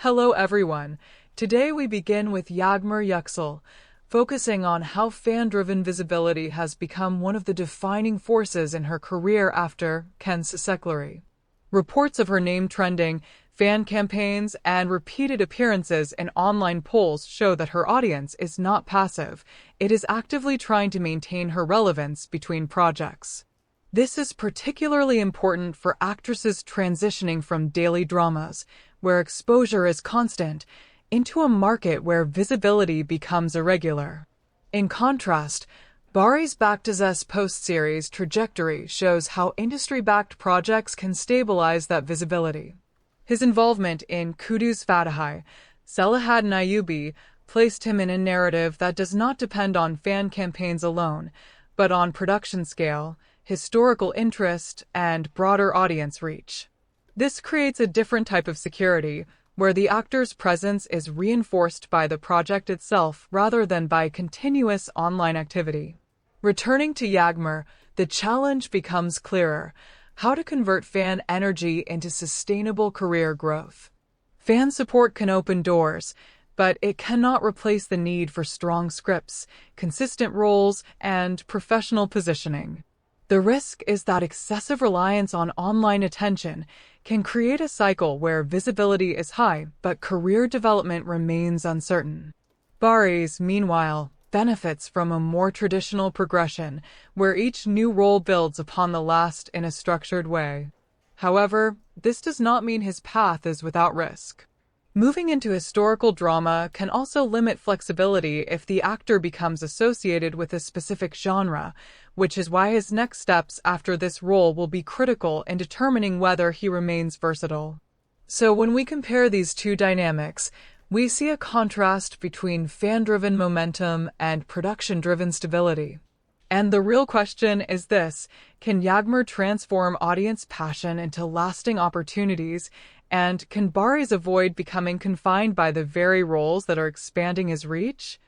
Hello everyone. Today we begin with Yagmur Yuksel, focusing on how fan-driven visibility has become one of the defining forces in her career after Ken's secellary. Reports of her name trending, fan campaigns, and repeated appearances in online polls show that her audience is not passive. It is actively trying to maintain her relevance between projects. This is particularly important for actresses transitioning from daily dramas, where exposure is constant, into a market where visibility becomes irregular. In contrast, Baris' Baktas post-series trajectory shows how industry-backed projects can stabilize that visibility. His involvement in Kudu's Fatahi, Selahattin Ayubi, placed him in a narrative that does not depend on fan campaigns alone, but on production scale, historical interest, and broader audience reach. This creates a different type of security, where the actor's presence is reinforced by the project itself rather than by continuous online activity. Returning to Yagmur, the challenge becomes clearer: how to convert fan energy into sustainable career growth. Fan support can open doors, but it cannot replace the need for strong scripts, consistent roles, and professional positioning. The risk is that excessive reliance on online attention can create a cycle where visibility is high but career development remains uncertain. Baris, meanwhile, benefits from a more traditional progression where each new role builds upon the last in a structured way. However, this does not mean his path is without risk. Moving into historical drama can also limit flexibility if the actor becomes associated with a specific genre, which is why his next steps after this role will be critical in determining whether he remains versatile. So when we compare these two dynamics, we see a contrast between fan-driven momentum and production-driven stability. And the real question is this: can Yagmur transform audience passion into lasting opportunities, and can Baris avoid becoming confined by the very roles that are expanding his reach?